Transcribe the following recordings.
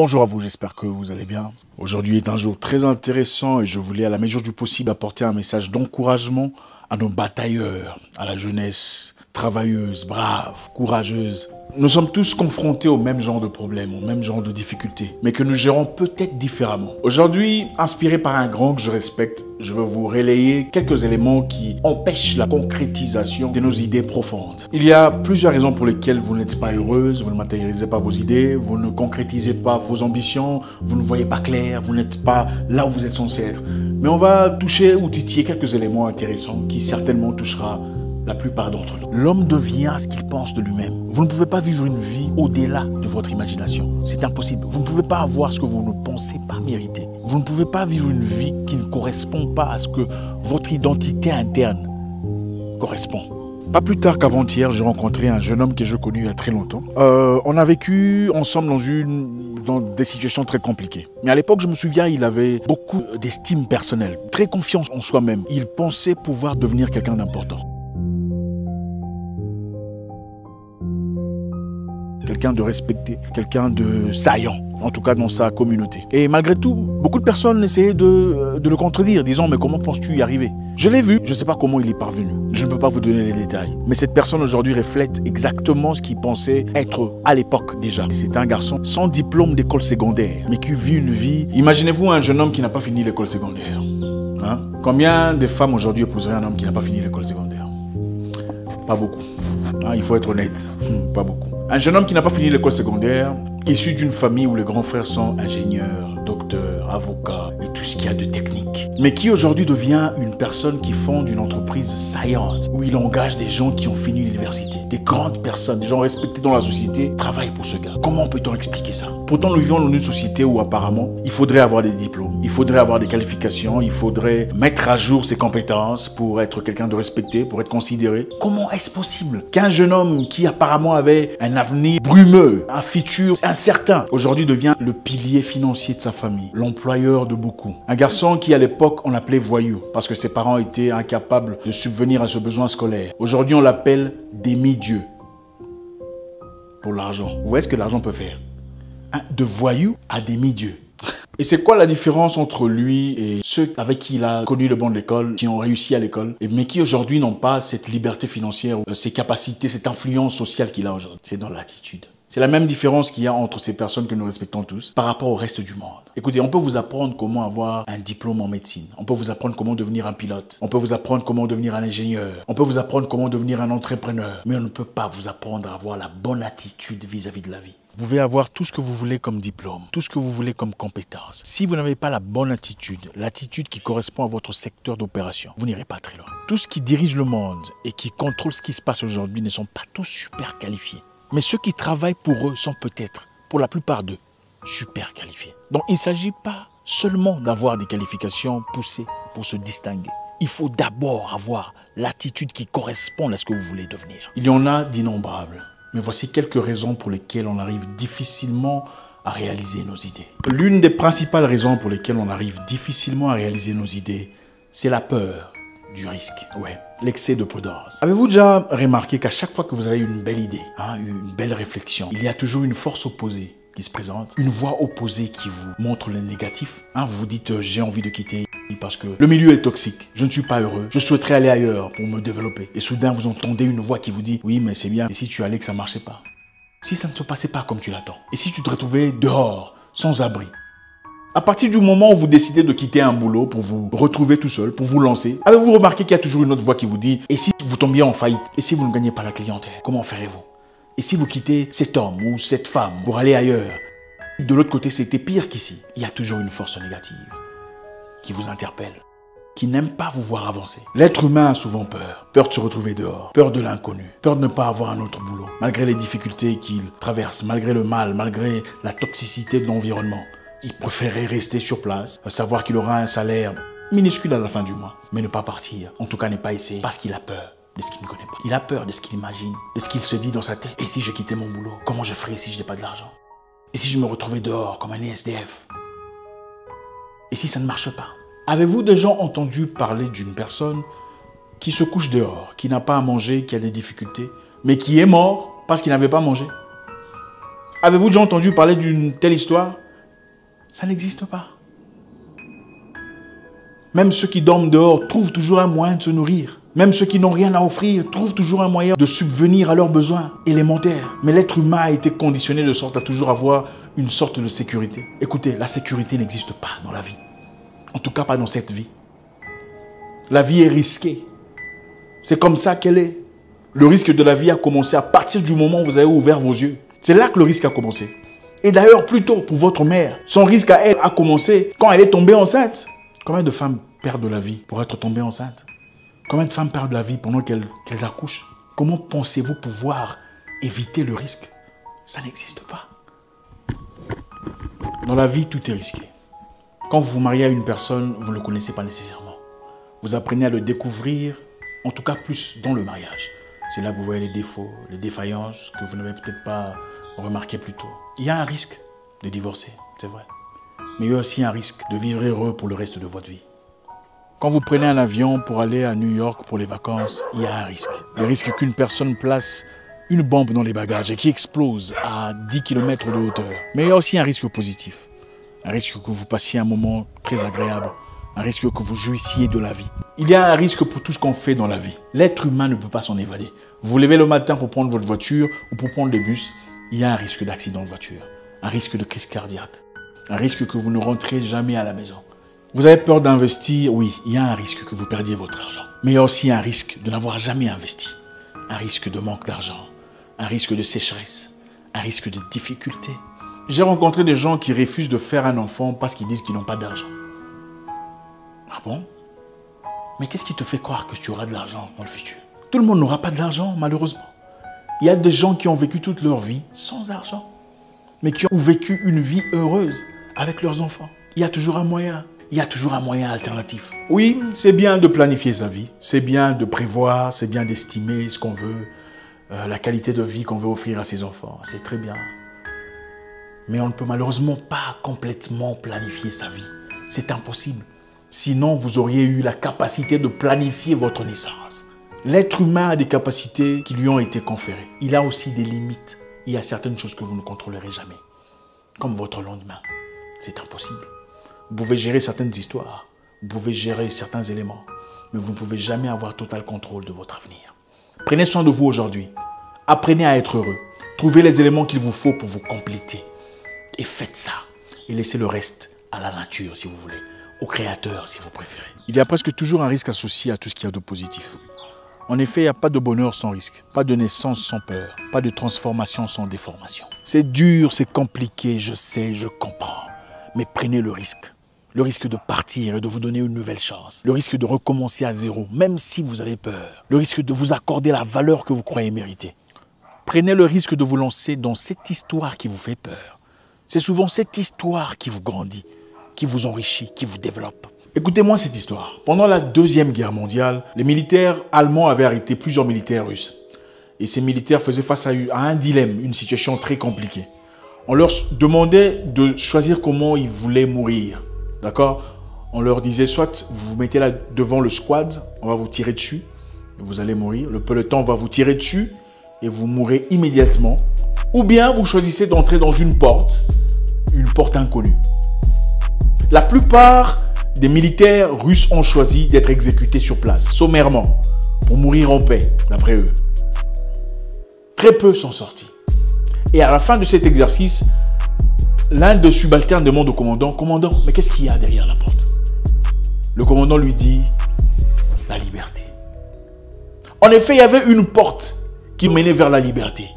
Bonjour à vous, j'espère que vous allez bien. Aujourd'hui est un jour très intéressant et je voulais à la mesure du possible apporter un message d'encouragement à nos batailleurs, à la jeunesse travailleuse, brave, courageuse. Nous sommes tous confrontés au même genre de problèmes, au même genre de difficultés, mais que nous gérons peut-être différemment. Aujourd'hui, inspiré par un grand que je respecte, je veux vous relayer quelques éléments qui empêchent la concrétisation de nos idées profondes. Il y a plusieurs raisons pour lesquelles vous n'êtes pas heureuse, vous ne matérialisez pas vos idées, vous ne concrétisez pas vos ambitions, vous ne voyez pas clair, vous n'êtes pas là où vous êtes censé être. Mais on va toucher ou titiller quelques éléments intéressants qui certainement touchera la plupart d'entre nous. L'homme devient ce qu'il pense de lui-même. Vous ne pouvez pas vivre une vie au-delà de votre imagination. C'est impossible. Vous ne pouvez pas avoir ce que vous ne pensez pas mériter. Vous ne pouvez pas vivre une vie qui ne correspond pas à ce que votre identité interne correspond. Pas plus tard qu'avant-hier, j'ai rencontré un jeune homme que je connais il y a très longtemps. On a vécu ensemble dans des situations très compliquées. Mais à l'époque, je me souviens, il avait beaucoup d'estime personnelle, très confiance en soi-même. Il pensait pouvoir devenir quelqu'un d'important. Quelqu'un de respecté, quelqu'un de saillant, en tout cas dans sa communauté. Et malgré tout, beaucoup de personnes essayaient de le contredire, disant « Mais comment penses-tu y arriver ?» Je l'ai vu, je ne sais pas comment il est parvenu. Je ne peux pas vous donner les détails. Mais cette personne aujourd'hui reflète exactement ce qu'il pensait être à l'époque déjà. C'est un garçon sans diplôme d'école secondaire, mais qui vit une vie... Imaginez-vous un jeune homme qui n'a pas fini l'école secondaire. Hein? Combien de femmes aujourd'hui épouseraient un homme qui n'a pas fini l'école secondaire? Pas beaucoup. Hein, il faut être honnête. Pas beaucoup. Un jeune homme qui n'a pas fini l'école secondaire, issu d'une famille où les grands frères sont ingénieurs, docteurs, avocats et tout ce qu'il y a de technique. Mais qui aujourd'hui devient une personne qui fonde une entreprise saillante, où il engage des gens qui ont fini l'université. Des grandes personnes, des gens respectés dans la société, travaillent pour ce gars. Comment peut-on expliquer ça? Pourtant, nous vivons dans une société où apparemment, il faudrait avoir des diplômes, il faudrait avoir des qualifications, il faudrait mettre à jour ses compétences pour être quelqu'un de respecté, pour être considéré. Comment est-ce possible qu'un jeune homme qui apparemment avait un avenir brumeux, un futur incertain, aujourd'hui devient le pilier financier de sa famille, l'employeur de beaucoup. Un garçon qui à l'époque on l'appelait voyou parce que ses parents étaient incapables de subvenir à ce besoin scolaire. Aujourd'hui on l'appelle demi-dieu pour l'argent. Vous voyez ce que l'argent peut faire? De voyou à demi-dieu. Et c'est quoi la différence entre lui et ceux avec qui il a connu le banc de l'école, qui ont réussi à l'école, mais qui aujourd'hui n'ont pas cette liberté financière, ces capacités, cette influence sociale qu'il a aujourd'hui? C'est dans l'attitude. C'est la même différence qu'il y a entre ces personnes que nous respectons tous par rapport au reste du monde. Écoutez, on peut vous apprendre comment avoir un diplôme en médecine. On peut vous apprendre comment devenir un pilote. On peut vous apprendre comment devenir un ingénieur. On peut vous apprendre comment devenir un entrepreneur. Mais on ne peut pas vous apprendre à avoir la bonne attitude vis-à-vis de la vie. Vous pouvez avoir tout ce que vous voulez comme diplôme, tout ce que vous voulez comme compétence. Si vous n'avez pas la bonne attitude, l'attitude qui correspond à votre secteur d'opération, vous n'irez pas très loin. Tous ceux qui dirigent le monde et qui contrôlent ce qui se passe aujourd'hui ne sont pas tous super qualifiés. Mais ceux qui travaillent pour eux sont peut-être, pour la plupart d'eux, super qualifiés. Donc il ne s'agit pas seulement d'avoir des qualifications poussées pour se distinguer. Il faut d'abord avoir l'attitude qui correspond à ce que vous voulez devenir. Il y en a d'innombrables. Mais voici quelques raisons pour lesquelles on arrive difficilement à réaliser nos idées. L'une des principales raisons pour lesquelles on arrive difficilement à réaliser nos idées, c'est la peur du risque. Ouais, l'excès de prudence. Avez-vous déjà remarqué qu'à chaque fois que vous avez une belle idée, une belle réflexion, il y a toujours une force opposée qui se présente, une voix opposée qui vous montre le négatif. Vous vous dites j'ai envie de quitter parce que le milieu est toxique, je ne suis pas heureux, je souhaiterais aller ailleurs pour me développer. Et soudain vous entendez une voix qui vous dit oui mais c'est bien, et si tu allais que ça ne marchait pas? Si ça ne se passait pas comme tu l'attends? Et si tu te retrouvais dehors, sans abri? À partir du moment où vous décidez de quitter un boulot pour vous retrouver tout seul, pour vous lancer, avez-vous remarqué qu'il y a toujours une autre voix qui vous dit et si vous tombiez en faillite? Et si vous ne gagnez pas la clientèle? Comment ferez-vous? Et si vous quittez cet homme ou cette femme pour aller ailleurs? De l'autre côté, c'était pire qu'ici. Il y a toujours une force négative qui vous interpelle, qui n'aime pas vous voir avancer. L'être humain a souvent peur. Peur de se retrouver dehors, peur de l'inconnu, peur de ne pas avoir un autre boulot. Malgré les difficultés qu'il traverse, malgré le mal, malgré la toxicité de l'environnement, il préférerait rester sur place, savoir qu'il aura un salaire minuscule à la fin du mois, mais ne pas partir. En tout cas, ne pas essayer parce qu'il a peur de ce qu'il ne connaît pas. Il a peur de ce qu'il imagine, de ce qu'il se dit dans sa tête. Et si je quittais mon boulot, comment je ferais si je n'ai pas de l'argent? Et si je me retrouvais dehors comme un SDF? Et si ça ne marche pas? Avez-vous déjà entendu parler d'une personne qui se couche dehors, qui n'a pas à manger, qui a des difficultés, mais qui est mort parce qu'il n'avait pas mangé? Avez-vous déjà entendu parler d'une telle histoire? Ça n'existe pas. Même ceux qui dorment dehors trouvent toujours un moyen de se nourrir. Même ceux qui n'ont rien à offrir trouvent toujours un moyen de subvenir à leurs besoins élémentaires. Mais l'être humain a été conditionné de sorte à toujours avoir une sorte de sécurité. Écoutez, la sécurité n'existe pas dans la vie. En tout cas, pas dans cette vie. La vie est risquée. C'est comme ça qu'elle est. Le risque de la vie a commencé à partir du moment où vous avez ouvert vos yeux. C'est là que le risque a commencé. Et d'ailleurs, plutôt pour votre mère, son risque à elle a commencé quand elle est tombée enceinte. Combien de femmes perdent de la vie pour être tombées enceintes? Combien de femmes perdent la vie pendant qu'elles accouchent? Comment pensez-vous pouvoir éviter le risque? Ça n'existe pas. Dans la vie, tout est risqué. Quand vous vous mariez à une personne, vous ne le connaissez pas nécessairement. Vous apprenez à le découvrir, en tout cas plus dans le mariage. C'est là que vous voyez les défauts, les défaillances que vous n'avez peut-être pas remarquées plus tôt. Il y a un risque de divorcer, c'est vrai. Mais il y a aussi un risque de vivre heureux pour le reste de votre vie. Quand vous prenez un avion pour aller à New York pour les vacances, il y a un risque. Le risque qu'une personne place une bombe dans les bagages et qui explose à 10 km de hauteur. Mais il y a aussi un risque positif. Un risque que vous passiez un moment très agréable. Un risque que vous jouissiez de la vie. Il y a un risque pour tout ce qu'on fait dans la vie. L'être humain ne peut pas s'en évader. Vous vous levez le matin pour prendre votre voiture ou pour prendre le bus, il y a un risque d'accident de voiture. Un risque de crise cardiaque. Un risque que vous ne rentrez jamais à la maison. Vous avez peur d'investir, oui, il y a un risque que vous perdiez votre argent. Mais il y a aussi un risque de n'avoir jamais investi. Un risque de manque d'argent. Un risque de sécheresse. Un risque de difficulté. J'ai rencontré des gens qui refusent de faire un enfant parce qu'ils disent qu'ils n'ont pas d'argent. Ah bon? Mais qu'est-ce qui te fait croire que tu auras de l'argent dans le futur? Tout le monde n'aura pas de l'argent, malheureusement. Il y a des gens qui ont vécu toute leur vie sans argent, mais qui ont vécu une vie heureuse avec leurs enfants. Il y a toujours un moyen. Il y a toujours un moyen alternatif. Oui, c'est bien de planifier sa vie. C'est bien de prévoir, c'est bien d'estimer ce qu'on veut, la qualité de vie qu'on veut offrir à ses enfants. C'est très bien. Mais on ne peut malheureusement pas complètement planifier sa vie. C'est impossible. Sinon, vous auriez eu la capacité de planifier votre naissance. L'être humain a des capacités qui lui ont été conférées. Il a aussi des limites. Il y a certaines choses que vous ne contrôlerez jamais. Comme votre lendemain. C'est impossible. Vous pouvez gérer certaines histoires. Vous pouvez gérer certains éléments. Mais vous ne pouvez jamais avoir total contrôle de votre avenir. Prenez soin de vous aujourd'hui. Apprenez à être heureux. Trouvez les éléments qu'il vous faut pour vous compléter. Et faites ça. Et laissez le reste à la nature, si vous voulez. Au créateur, si vous préférez. Il y a presque toujours un risque associé à tout ce qu'il y a de positif. En effet, il n'y a pas de bonheur sans risque, pas de naissance sans peur, pas de transformation sans déformation. C'est dur, c'est compliqué, je sais, je comprends. Mais prenez le risque. Le risque de partir et de vous donner une nouvelle chance. Le risque de recommencer à zéro, même si vous avez peur. Le risque de vous accorder la valeur que vous croyez mériter. Prenez le risque de vous lancer dans cette histoire qui vous fait peur. C'est souvent cette histoire qui vous grandit, qui vous enrichit, qui vous développe. Écoutez-moi cette histoire. Pendant la Deuxième Guerre mondiale, les militaires allemands avaient arrêté plusieurs militaires russes. Et ces militaires faisaient face à un dilemme, une situation très compliquée. On leur demandait de choisir comment ils voulaient mourir. D'accord? On leur disait soit vous vous mettez là devant le squad, on va vous tirer dessus, et vous allez mourir. Le peloton va vous tirer dessus et vous mourrez immédiatement. Ou bien vous choisissez d'entrer dans une porte inconnue. La plupart des militaires russes ont choisi d'être exécutés sur place, sommairement, pour mourir en paix, d'après eux. Très peu sont sortis. Et à la fin de cet exercice, l'un des subalternes demande au commandant, « Commandant, mais qu'est-ce qu'il y a derrière la porte ?» Le commandant lui dit, « La liberté. » En effet, il y avait une porte qui menait vers la liberté.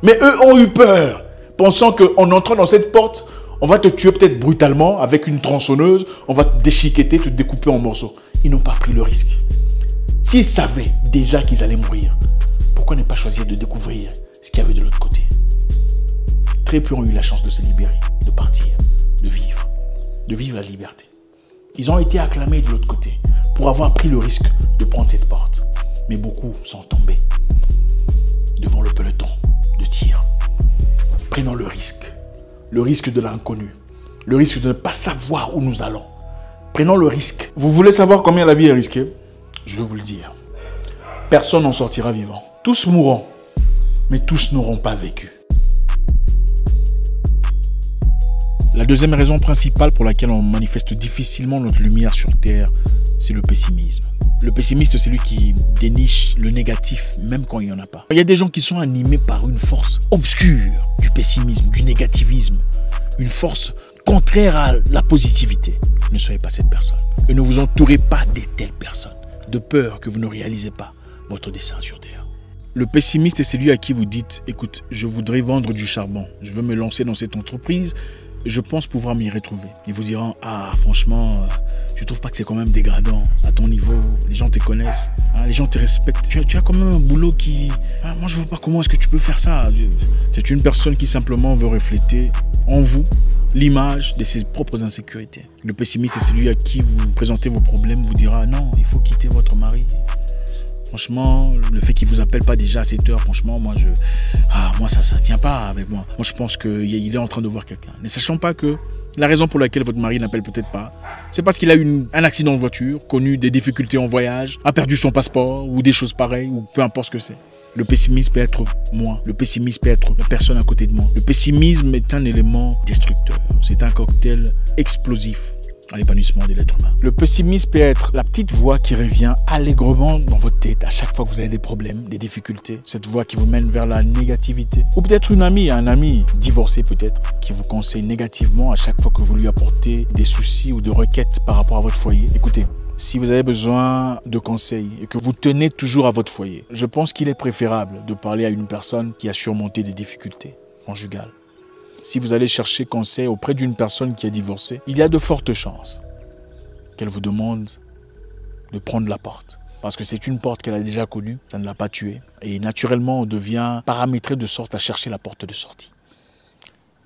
Mais eux ont eu peur, pensant qu'en entrant dans cette porte, on va te tuer peut-être brutalement avec une tronçonneuse, on va te déchiqueter, te découper en morceaux. Ils n'ont pas pris le risque. S'ils savaient déjà qu'ils allaient mourir, pourquoi ne pas choisir de découvrir ce qu'il y avait de l'autre côté? Très peu ont eu la chance de se libérer, de partir, de vivre la liberté. Ils ont été acclamés de l'autre côté pour avoir pris le risque de prendre cette porte. Mais beaucoup sont tombés devant le peloton de tir. Prenons le risque de l'inconnu, le risque de ne pas savoir où nous allons. Prenons le risque. Vous voulez savoir combien la vie est risquée? Je vais vous le dire. Personne n'en sortira vivant. Tous mourront, mais tous n'auront pas vécu. La deuxième raison principale pour laquelle on manifeste difficilement notre lumière sur Terre, c'est le pessimisme. Le pessimiste, c'est lui qui déniche le négatif, même quand il n'y en a pas. Il y a des gens qui sont animés par une force obscure du pessimisme, du négativisme, une force contraire à la positivité. Ne soyez pas cette personne. Et ne vous entourez pas de telles personnes, de peur que vous ne réalisez pas votre dessein sur Terre. Le pessimiste est celui à qui vous dites « Écoute, je voudrais vendre du charbon, je veux me lancer dans cette entreprise, et je pense pouvoir m'y retrouver. » Ils vous diront « Ah, franchement, je trouve pas que c'est quand même dégradant à ton niveau, les gens te connaissent, hein, les gens te respectent. Tu as quand même un boulot qui... Hein, moi, je vois pas comment est-ce que tu peux faire ça. » C'est une personne qui simplement veut refléter en vous l'image de ses propres insécurités. Le pessimiste est celui à qui vous présentez vos problèmes, vous dira « Non, il faut quitter votre mari. » Franchement, le fait qu'il ne vous appelle pas déjà à 7 heures, franchement, moi, ça ne tient pas avec moi. Moi, je pense qu'il est en train de voir quelqu'un. Ne sachant pas que la raison pour laquelle votre mari n'appelle peut-être pas, c'est parce qu'il a eu un accident de voiture, connu des difficultés en voyage, a perdu son passeport ou des choses pareilles, ou peu importe ce que c'est. Le pessimisme peut être moi. Le pessimisme peut être la personne à côté de moi. Le pessimisme est un élément destructeur. C'est un cocktail explosif à l'épanouissement de l'être humain. Le pessimisme peut être la petite voix qui revient allègrement dans votre tête à chaque fois que vous avez des problèmes, des difficultés. Cette voix qui vous mène vers la négativité. Ou peut-être une amie, un ami divorcé peut-être, qui vous conseille négativement à chaque fois que vous lui apportez des soucis ou de requêtes par rapport à votre foyer. Écoutez, si vous avez besoin de conseils et que vous tenez toujours à votre foyer, je pense qu'il est préférable de parler à une personne qui a surmonté des difficultés conjugales. Si vous allez chercher conseil auprès d'une personne qui a divorcé, il y a de fortes chances qu'elle vous demande de prendre la porte. Parce que c'est une porte qu'elle a déjà connue, ça ne l'a pas tuée. Et naturellement, on devient paramétré de sorte à chercher la porte de sortie.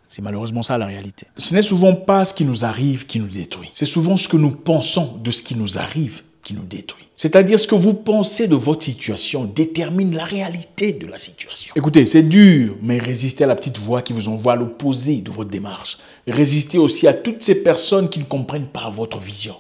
C'est malheureusement ça la réalité. Ce n'est souvent pas ce qui nous arrive qui nous détruit. C'est souvent ce que nous pensons de ce qui nous arrive qui nous détruit. C'est-à-dire ce que vous pensez de votre situation détermine la réalité de la situation. Écoutez, c'est dur, mais résistez à la petite voix qui vous envoie à l'opposé de votre démarche. Résistez aussi à toutes ces personnes qui ne comprennent pas votre vision.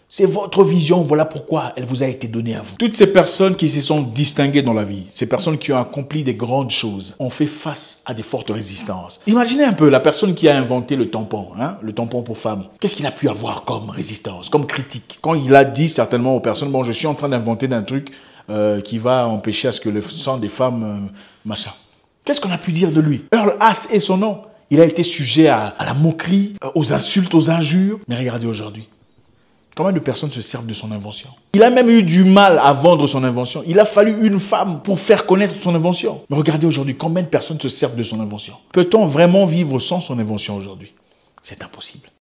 C'est votre vision, voilà pourquoi elle vous a été donnée à vous. Toutes ces personnes qui se sont distinguées dans la vie, ces personnes qui ont accompli des grandes choses, ont fait face à des fortes résistances. Imaginez un peu la personne qui a inventé le tampon pour femmes. Qu'est-ce qu'il a pu avoir comme résistance, comme critique? Quand il a dit certainement aux personnes, bon, je suis en train d'inventer un truc qui va empêcher à ce que le sang des femmes, machin. Qu'est-ce qu'on a pu dire de lui? Earl Haas est son nom. Il a été sujet à la moquerie, aux insultes, aux injures. Mais regardez aujourd'hui. Combien de personnes se servent de son invention? Il a même eu du mal à vendre son invention. Il a fallu une femme pour faire connaître son invention. Mais regardez aujourd'hui, combien de personnes se servent de son invention? Peut-on vraiment vivre sans son invention aujourd'hui? C'est impossible.